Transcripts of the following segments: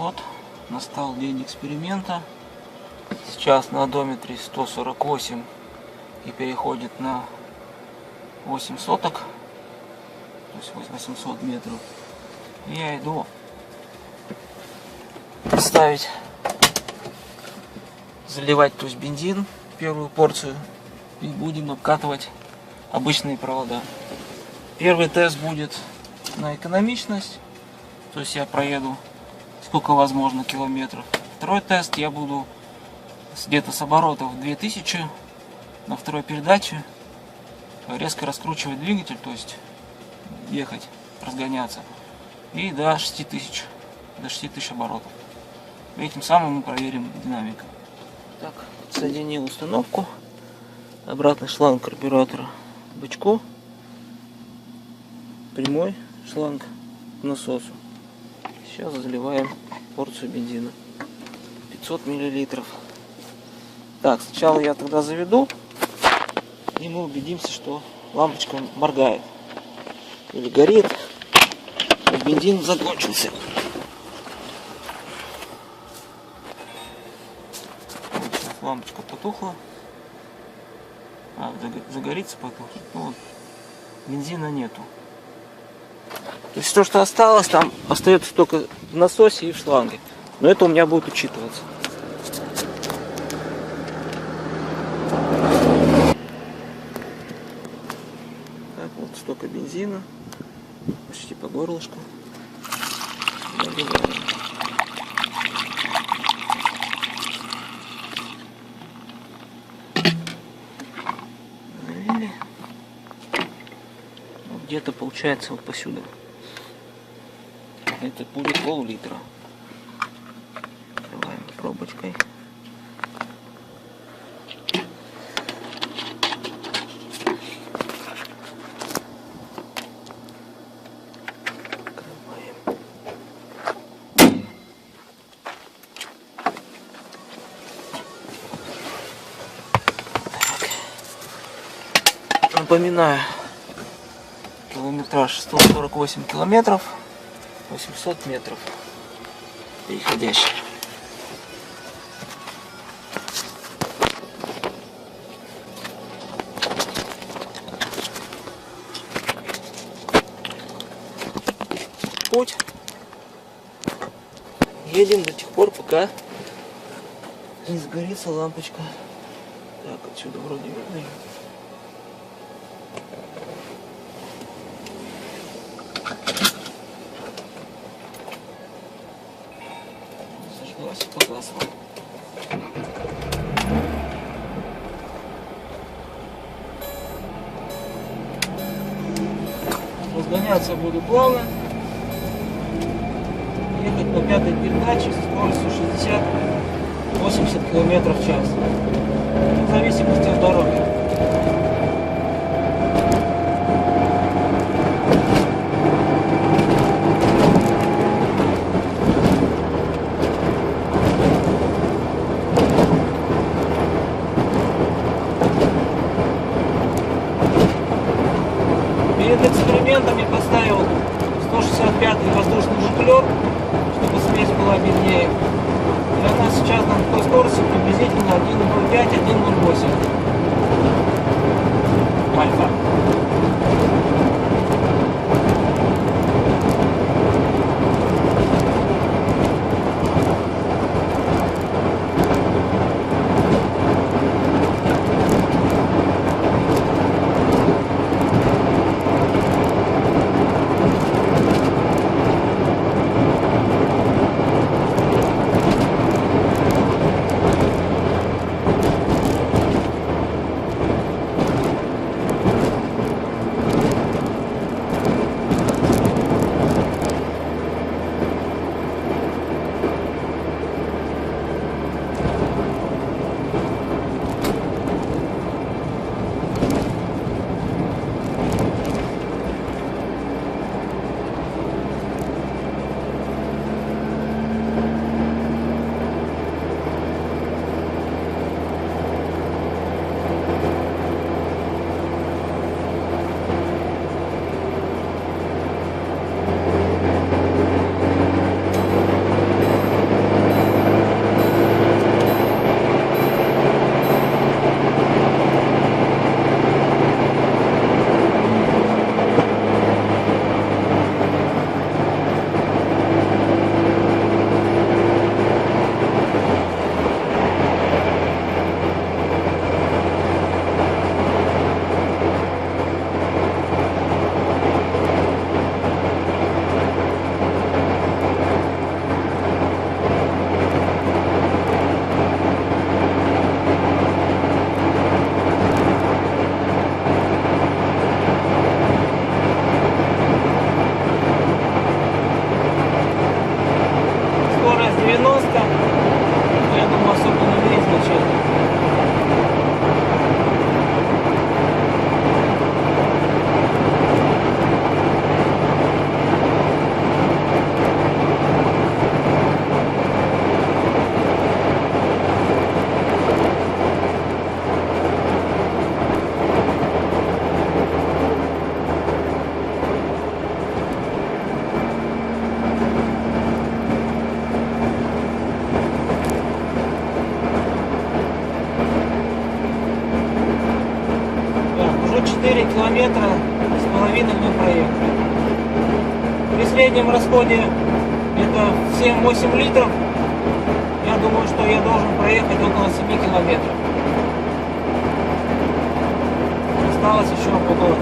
вот, настал день эксперимента. Сейчас на одометре 148 и переходит на 8 соток, то есть 800 метров. И я иду ставить, заливать, то есть бензин, первую порцию, и будем обкатывать обычные провода. Первый тест будет на экономичность, то есть я проеду сколько возможно километров. Второй тест я буду где-то с оборотов 2000 на второй передаче резко раскручивать двигатель, то есть ехать, разгоняться, и до 6000 оборотов. И этим самым мы проверим динамику. Так, соединил установку, обратный шланг карбюратора к бачку, прямой шланг к насосу. Сейчас заливаем порцию бензина 500 миллилитров. Так, сначала я тогда заведу, и мы убедимся, что лампочка моргает или горит, и бензин закончился. Сейчас лампочка потухла, загорится потухнет. Ну, вот, бензина нету. То есть то, что осталось, там остается только в насосе и в шланге. Но это у меня будет учитываться. Так, вот столько бензина. Почти по горлышку. Наливаем. Налили. Вот где-то получается вот посюда. Это будет пол-литра. Открываем пробочкой. Напоминаю, километраж 148 километров, 800 метров переходящий. Путь. Едем до тех пор, пока не загорится лампочка. Так, отсюда вроде видно. Зажглась и погасла. Разгоняться буду плавно. Ехать по пятой передаче со скоростью 60-80 км в час. В зависимости от дороги. Перед экспериментом я поставил 165-й воздушный жиклер, чтобы смесь была длиннее. И она сейчас на такой скорости приблизительно 1.05-1.08 альфа. 90. Я думаю, особо не имеет значения. Уже 4 километра с половиной мы проехали. При среднем расходе это 7-8 литров. Я думаю, что я должен проехать около 7 километров. Осталось еще около 3.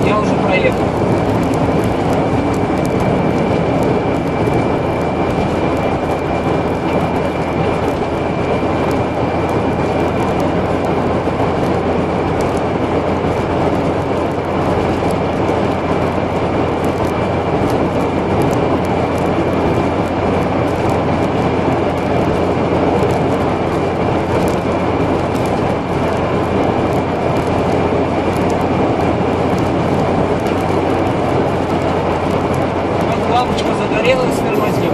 Я уже проехал. Лампочка загорелась, тормозим.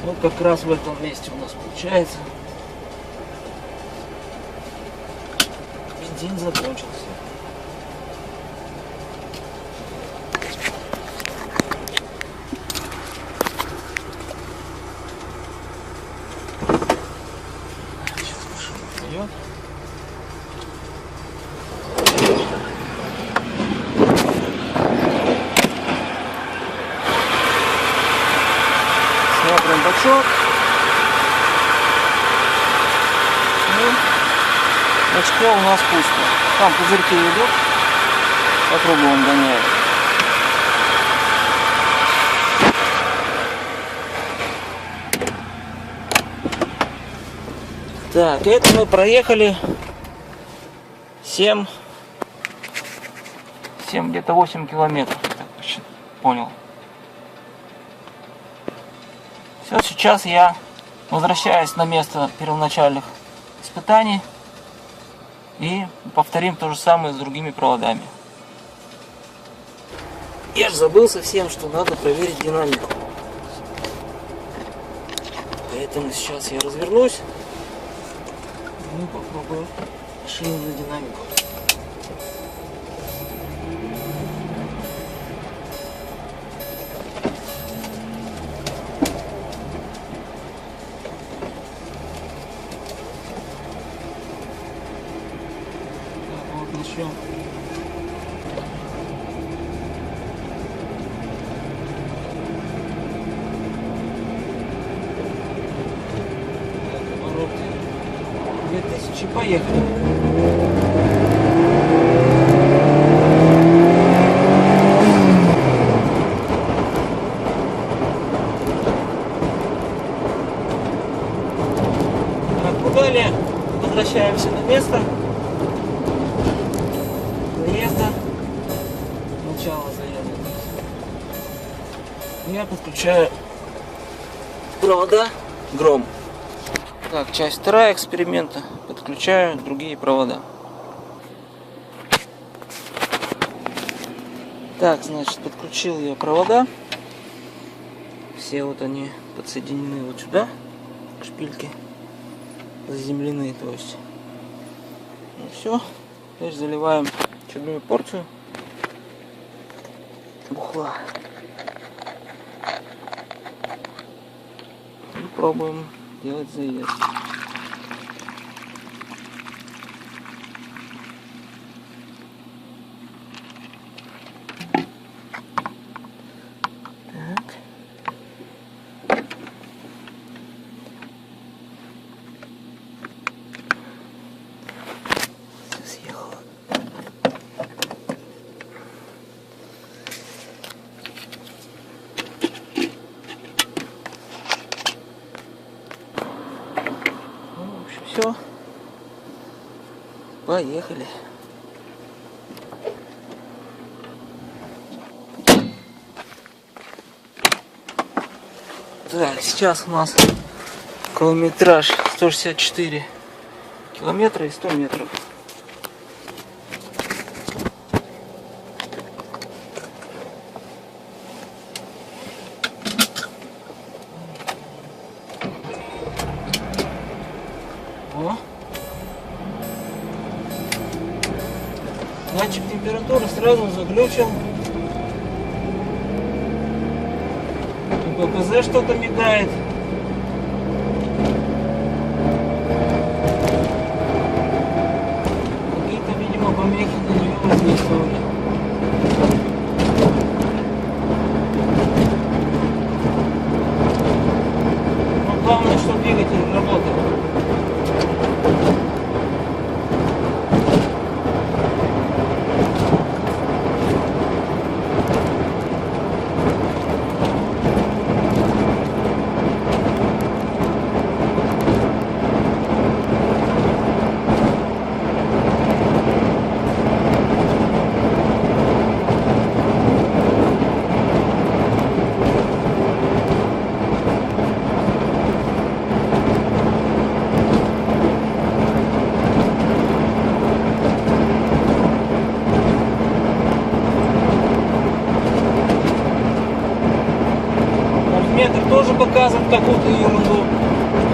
Вот как раз в этом месте у нас получается. Бензин закончился. Сейчас машина встает. Смотрим бачок. Ну, бачко у нас пусто. Там пузырьки идут. Попробуем гоняем. Так, это мы проехали 7 где-то 8 километров. Я так понял. Все, сейчас я возвращаюсь на место первоначальных испытаний и повторим то же самое с другими проводами. Я же забыл совсем, что надо проверить динамику. Поэтому сейчас я развернусь и попробую машинную динамику. начнем. Обороты 2000, поехали. Далее возвращаемся на место заезда, начало заезда. Я подключаю провода Гром. Так, часть вторая эксперимента. Подключаю другие провода. Так, значит, подключил я провода. Все вот они подсоединены вот сюда, к шпильке. Заземлены, то есть. Ну все. Теперь заливаем очередную порцию бухла. И пробуем делать заезд. Все, поехали. Так, сейчас у нас километраж 164 километра и 100 метров. Датчик температуры сразу заглючил. ППЗ что-то мигает. Какие-то, видимо, помехи на нее воздействовали. Но главное, что двигатель работает. Тоже показывает какую-то ерунду.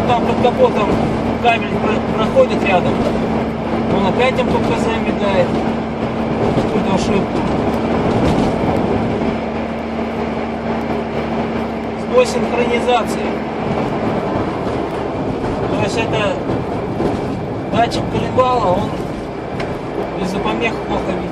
Там под капотом кабель проходит рядом. Он опять им ППЗ мигает. Какую-то ошибку. Сбой синхронизации. То есть это датчик колебала, он из-за помех плохо видит.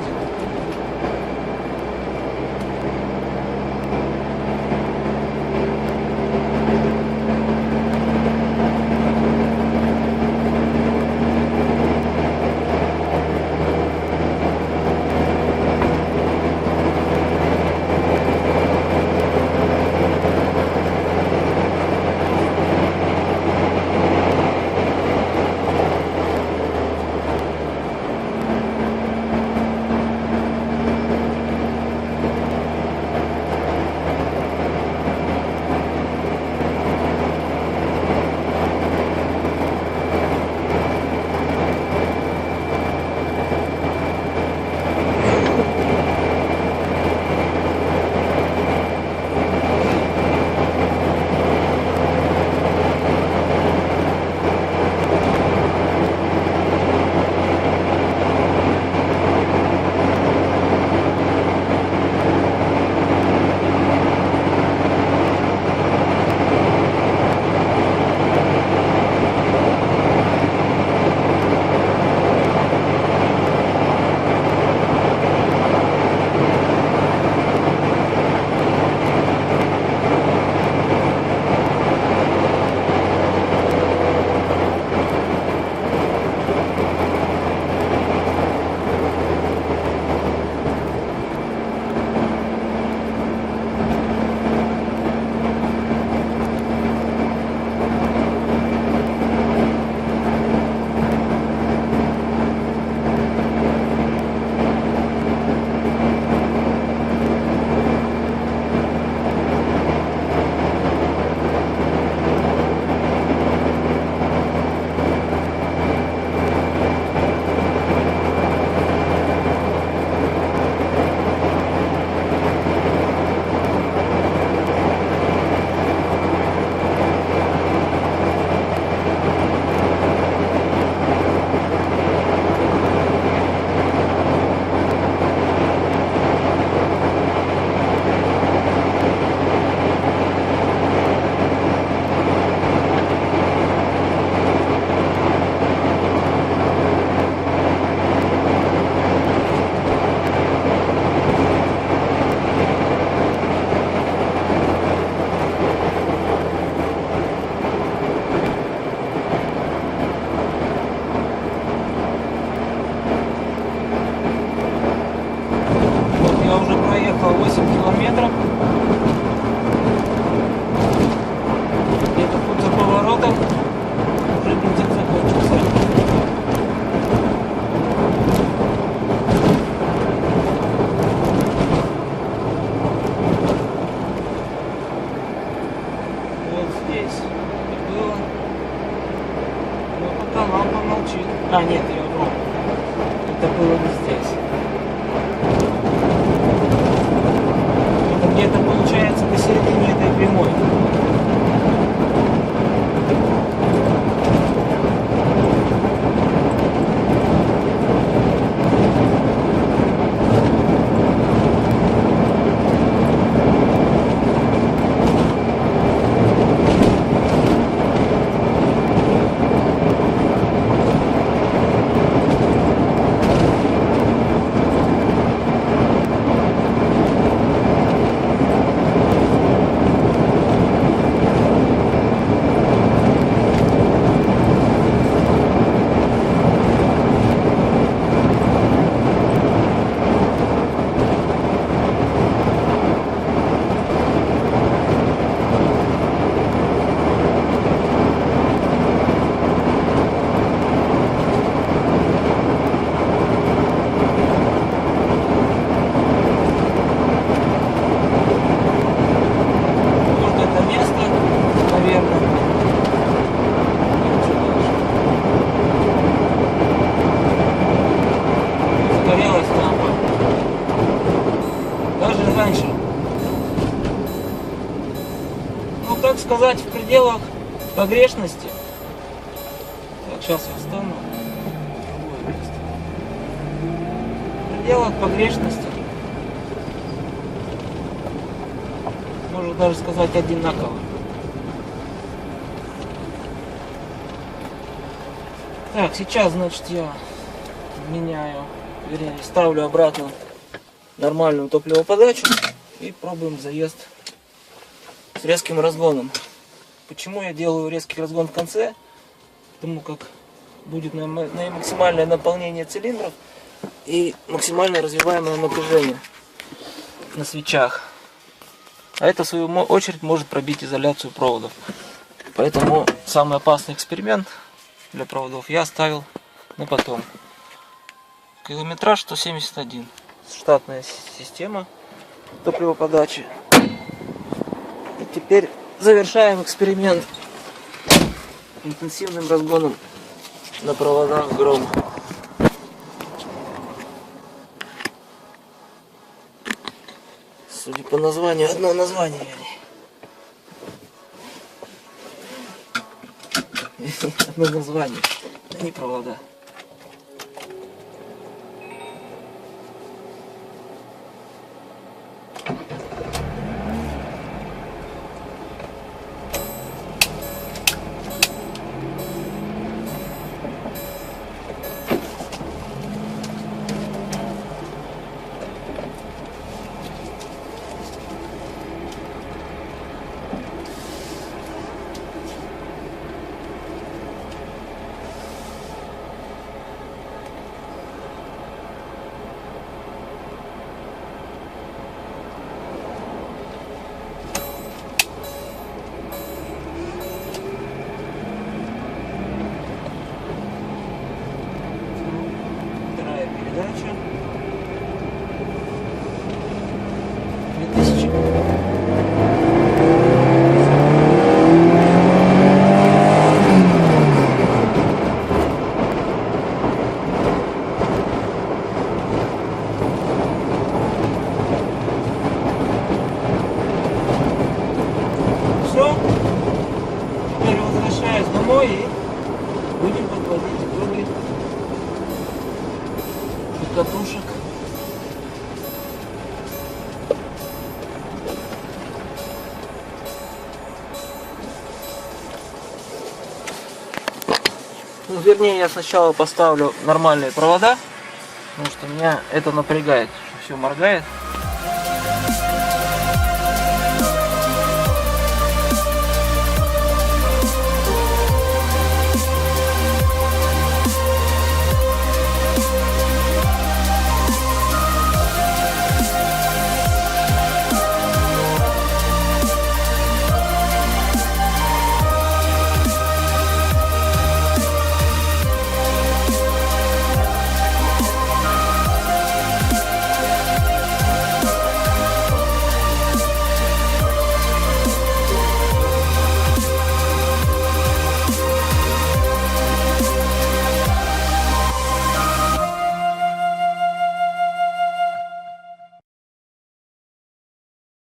лампа молчит. А, нет, ее вру. Это было не здесь. Это где-то получается посередине этой прямой. Раньше. Ну, так сказать, в пределах погрешности. Так, сейчас я встану. В пределах погрешности. Можно даже сказать одинаково. Так, сейчас, значит, я меняю, вернее, ставлю обратно нормальную топливоподачу и пробуем заезд с резким разгоном. Почему я делаю резкий разгон в конце? Потому как будет максимальное наполнение цилиндров и максимально развиваемое напряжение на свечах. А это в свою очередь может пробить изоляцию проводов. Поэтому самый опасный эксперимент для проводов я оставил на потом. Километраж 171. Штатная система топливоподачи. И теперь завершаем эксперимент интенсивным разгоном на проводах Гром. Судя по названию, одно название. Одно название, а не провода. Передача 2000. Все. Теперь возвращаюсь домой и будем подводить итоги катушек. Ну, вернее, я сначала поставлю нормальные провода, потому что меня это напрягает, что все моргает.